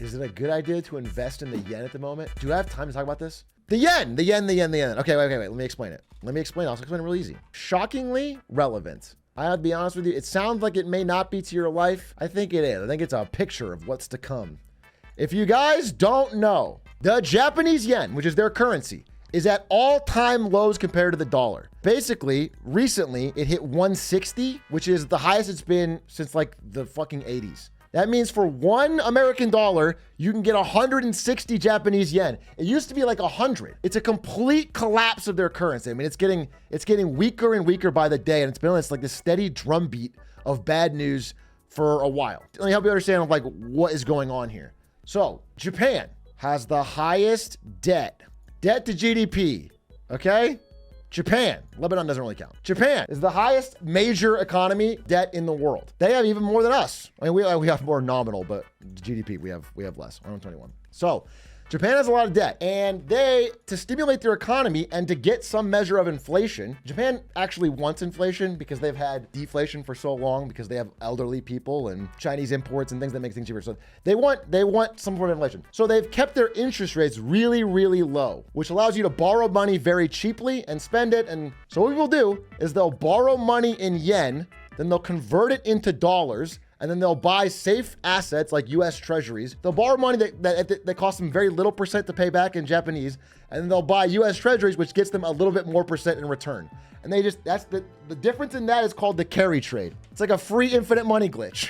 Is it a good idea to invest in the yen at the moment? Do I have time to talk about this? The yen. Okay, wait. Let me explain it. I'll explain it really easy. Shockingly relevant. I have to be honest with you. It sounds like it may not be to your life. I think it is. I think it's a picture of what's to come. If you guys don't know, the Japanese yen, which is their currency, is at all-time lows compared to the dollar. Basically, recently, it hit 160, which is the highest it's been since like the fucking 80s. That means for $1 American, you can get 160 Japanese yen. It used to be like 100. It's a complete collapse of their currency. I mean, it's getting weaker and weaker by the day, and it's like this steady drumbeat of bad news for a while. Let me help you understand like what is going on here. So, Japan has the highest debt to GDP, okay? Japan, Lebanon doesn't really count. Japan is the highest major economy debt in the world. They have even more than us. I mean, we have more nominal, but GDP, we have less, 121. So Japan has a lot of debt, and to stimulate their economy and to get some measure of inflation, Japan actually wants inflation because they've had deflation for so long because they have elderly people and Chinese imports and things that make things cheaper. So they want some sort of inflation. So they've kept their interest rates really, really low, which allows you to borrow money very cheaply and spend it. And so what people do is they'll borrow money in yen, then they'll convert it into dollars, and then they'll buy safe assets like US treasuries. They'll borrow money that costs them very little percent to pay back in Japanese, and then they'll buy US treasuries, which gets them a little bit more percent in return. And that's the difference in that is called the carry trade. It's like a free infinite money glitch.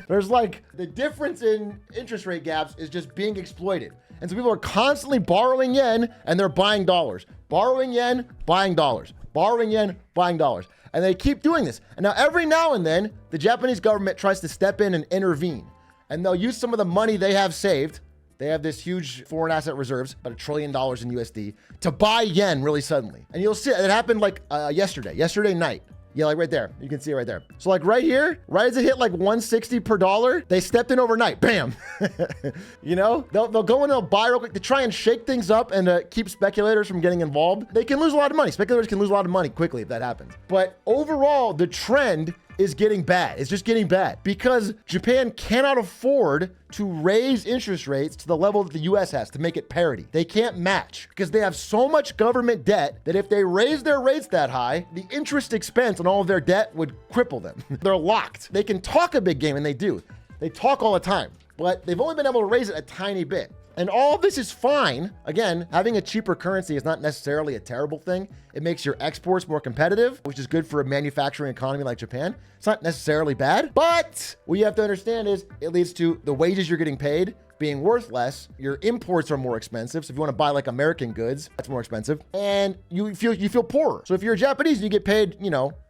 There's like the difference in interest rate gaps is just being exploited. And so people are constantly borrowing yen and they're buying dollars. Borrowing yen, buying dollars. Borrowing yen, buying dollars. And they keep doing this. And now every now and then, the Japanese government tries to step in and intervene. And they'll use some of the money they have saved. They have this huge foreign asset reserves, about $1 trillion in USD, to buy yen really suddenly. And you'll see it happened like yesterday night. Yeah, like right there. You can see it right there. So like right here, right as it hit like 160 per dollar, they stepped in overnight. Bam. You know, they'll go in and they'll buy real quick to try and shake things up and keep speculators from getting involved. They can lose a lot of money. Speculators can lose a lot of money quickly if that happens. But overall, the trend is getting bad. It's just getting bad because Japan cannot afford to raise interest rates to the level that the US has to make it parity. They can't match because they have so much government debt that if they raise their rates that high, the interest expense on all of their debt would cripple them. They're locked. They can talk a big game, and they do. They talk all the time, but they've only been able to raise it a tiny bit. And all of this is fine. Again, having a cheaper currency is not necessarily a terrible thing. It makes your exports more competitive, which is good for a manufacturing economy like Japan. It's not necessarily bad, but what you have to understand is it leads to the wages you're getting paid being worth less. Your imports are more expensive. So if you want to buy like American goods, that's more expensive. And you feel poorer. So if you're Japanese and you get paid,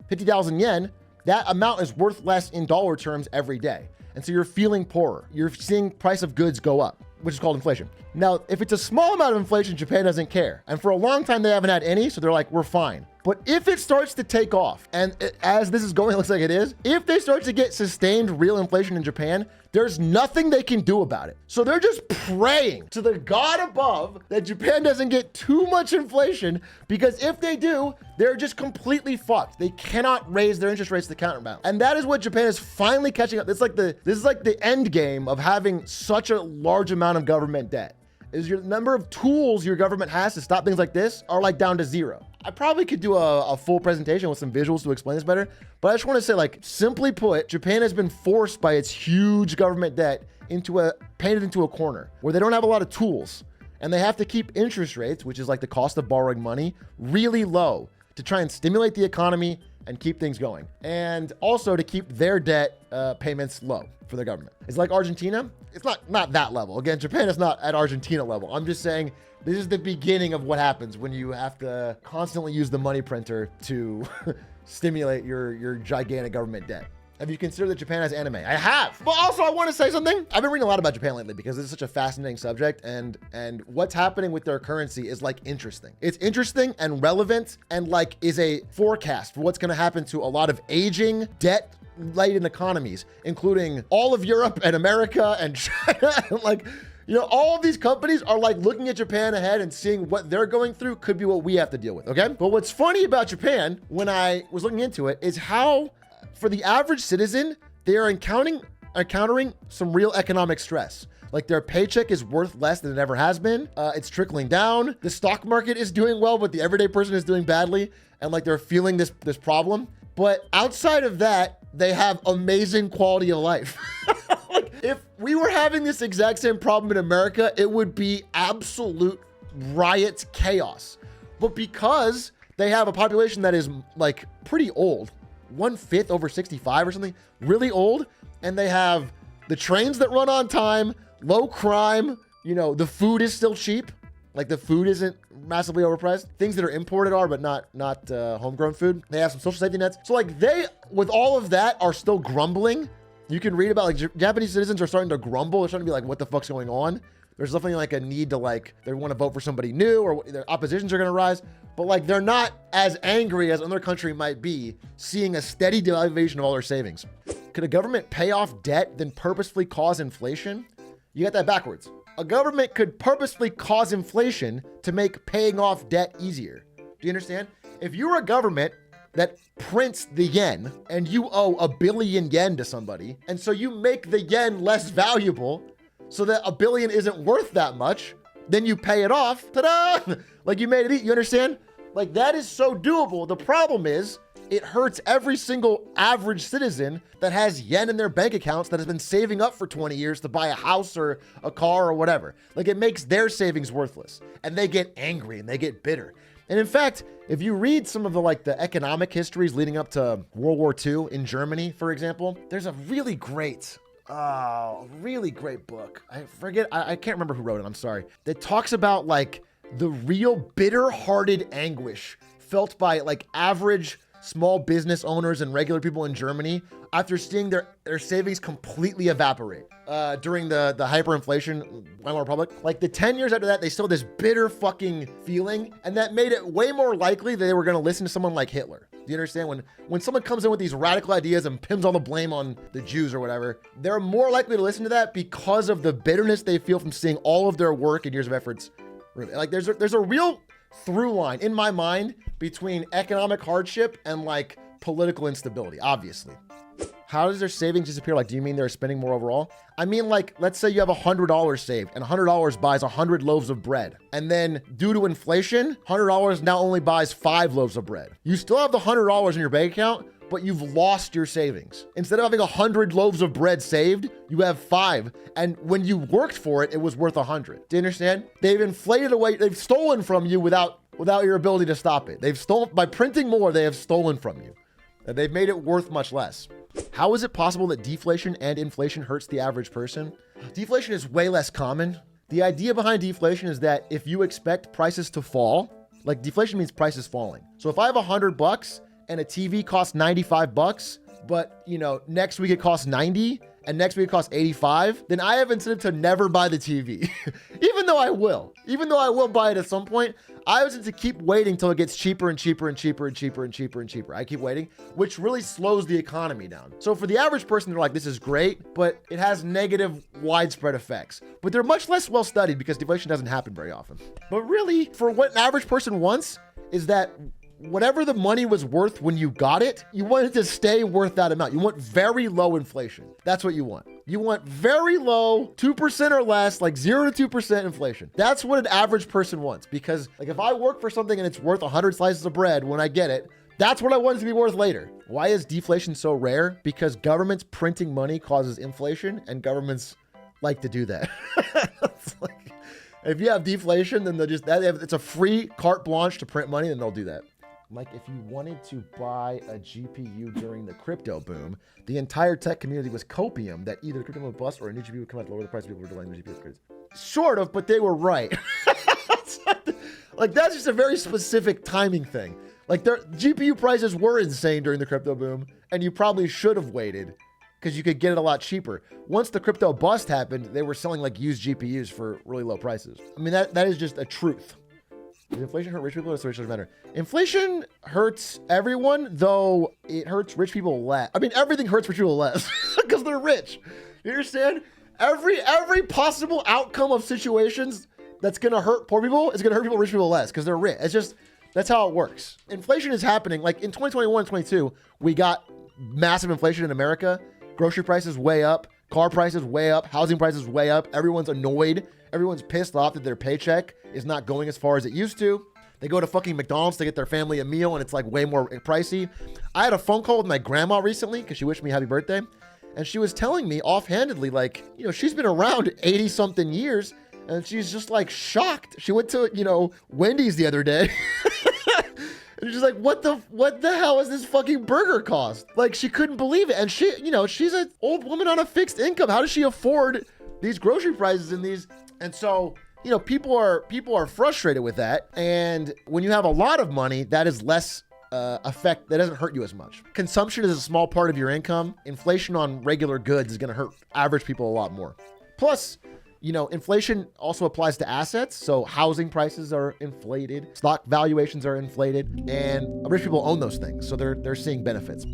50,000 yen, that amount is worth less in dollar terms every day. And so you're feeling poorer. You're seeing price of goods go up, which is called inflation. Now, if it's a small amount of inflation, Japan doesn't care. And for a long time, they haven't had any, so they're like, we're fine. But if it starts to take off, and as this is going, it looks like it is, if they start to get sustained real inflation in Japan, there's nothing they can do about it. So they're just praying to the God above that Japan doesn't get too much inflation, because if they do, they're just completely fucked. They cannot raise their interest rates to counterbalance. And that is what Japan is finally catching up. This is like the end game of having such a large amount of government debt. Is your number of tools your government has to stop things like this are like down to zero. I probably could do a full presentation with some visuals to explain this better, but I just want to say, like, simply put, Japan has been forced by its huge government debt painted into a corner where they don't have a lot of tools, and they have to keep interest rates, which is like the cost of borrowing money, really low to try and stimulate the economy and keep things going, and also to keep their debt payments low for the government. It's like Argentina. It's not that level. Again, Japan is not at Argentina level. I'm just saying this is the beginning of what happens when you have to constantly use the money printer to stimulate your gigantic government debt. Have you considered that Japan has anime? I have. But also, I want to say something. I've been reading a lot about Japan lately because it's such a fascinating subject, and what's happening with their currency is like interesting. It's interesting and relevant, and like is a forecast for what's going to happen to a lot of aging, debt-laden economies, including all of Europe and America and China. And all of these companies are like looking at Japan ahead and seeing what they're going through could be what we have to deal with. Okay. But what's funny about Japan, when I was looking into it, is how for the average citizen, they are encountering encountering some real economic stress. Like their paycheck is worth less than it ever has been. It's trickling down. The stock market is doing well, but the everyday person is doing badly. And like they're feeling this problem. But outside of that, they have amazing quality of life. Like, if we were having this exact same problem in America, it would be absolute riot chaos. But because they have a population that is like pretty old, 1/5 over 65 or something, really old, and they have the trains that run on time, low crime, you know, the food is still cheap. Like the food isn't massively overpriced. Things that are imported are, but not homegrown food. They have some social safety nets. So like they, with all of that, are still grumbling. You can read about like Japanese citizens are starting to grumble. They're starting to be like, what the fuck's going on? There's definitely like a need to like, they want to vote for somebody new or their oppositions are going to rise. But like, they're not as angry as another country might be seeing a steady devaluation of all their savings. Could a government pay off debt, then purposefully cause inflation? You got that backwards. A government could purposefully cause inflation to make paying off debt easier. Do you understand? If you're a government that prints the yen and you owe 1 billion yen to somebody, and so you make the yen less valuable so that 1 billion isn't worth that much, then you pay it off. Ta-da! Like you made it, you understand? Like that is so doable. The problem is it hurts every single average citizen that has yen in their bank accounts that has been saving up for 20 years to buy a house or a car or whatever. Like it makes their savings worthless and they get angry and they get bitter. And in fact, if you read some of the economic histories leading up to World War II in Germany, for example, there's a really great book. I can't remember who wrote it. I'm sorry. That talks about like the real bitter-hearted anguish felt by like average small business owners and regular people in Germany after seeing their savings completely evaporate during the hyperinflation Weimar Republic. Like the 10 years after that, they still had this bitter fucking feeling, and that made it way more likely that they were going to listen to someone like Hitler. Do you understand? When someone comes in with these radical ideas and pins all the blame on the Jews or whatever, they're more likely to listen to that because of the bitterness they feel from seeing all of their work and years of efforts. Like there's a real through line in my mind between economic hardship and like political instability, obviously. How does their savings disappear? Like, do you mean they're spending more overall? I mean, like, let's say you have $100 saved and $100 buys 100 loaves of bread. And then due to inflation, $100 now only buys 5 loaves of bread. You still have the $100 in your bank account, but you've lost your savings. Instead of having 100 loaves of bread saved, you have 5. And when you worked for it, it was worth 100. Do you understand? They've inflated away, they've stolen from you without your ability to stop it. They've stolen, by printing more, they have stolen from you. And they've made it worth much less. How is it possible that deflation and inflation hurts the average person? Deflation is way less common. The idea behind deflation is that if you expect prices to fall, like deflation means prices falling. So if I have $100 and a TV costs $95, but you know, next week it costs 90 and next week it costs 85, then I have incentive to never buy the TV. Even though I will buy it at some point, I was to keep waiting until it gets cheaper and cheaper and cheaper and cheaper and cheaper and cheaper. I keep waiting, which really slows the economy down. So for the average person, they're like, this is great, but it has negative widespread effects. But they're much less well studied because deflation doesn't happen very often. But really, for what an average person wants is that whatever the money was worth when you got it, you want it to stay worth that amount. You want very low inflation. That's what you want. You want very low, 2% or less, like 0 to 2% inflation. That's what an average person wants. Because like if I work for something and it's worth 100 slices of bread when I get it, that's what I want it to be worth later. Why is deflation so rare? Because governments printing money causes inflation and governments like to do that. It's like, if you have deflation, then they'll it's a free carte blanche to print money, then they'll do that. Like if you wanted to buy a GPU during the crypto boom, the entire tech community was copium that either the crypto would bust or a new GPU would come out to lower the price of people were delaying the GPU upgrades. Sort of, but they were right. Like that's just a very specific timing thing. Like their GPU prices were insane during the crypto boom, and you probably should have waited because you could get it a lot cheaper. Once the crypto bust happened, they were selling like used GPUs for really low prices. I mean, that is just a truth. Does inflation hurt rich people or does it matter? Inflation hurts everyone, though it hurts rich people less. I mean, everything hurts rich people less because they're rich. You understand? Every possible outcome of situations that's going to hurt poor people is going to hurt rich people less because they're rich. It's just, that's how it works. Inflation is happening. Like in 2021 and 22, we got massive inflation in America. Grocery prices way up. Car prices way up, housing prices way up. Everyone's annoyed. Everyone's pissed off that their paycheck is not going as far as it used to. They go to fucking McDonald's to get their family a meal and it's like way more pricey. I had a phone call with my grandma recently because she wished me happy birthday. And she was telling me offhandedly, like, you know, she's been around 80 something years and she's just like shocked. She went to, you know, Wendy's the other day. And she's like, what the hell is this fucking burger cost? Like, she couldn't believe it. And she, you know, she's an old woman on a fixed income. How does she afford these grocery prices and these? And so, you know, people are frustrated with that. And when you have a lot of money, that is less effect, that doesn't hurt you as much. Consumption is a small part of your income. Inflation on regular goods is going to hurt average people a lot more. Plus, you know, inflation also applies to assets. So housing prices are inflated, stock valuations are inflated, and rich people own those things. So they're seeing benefits.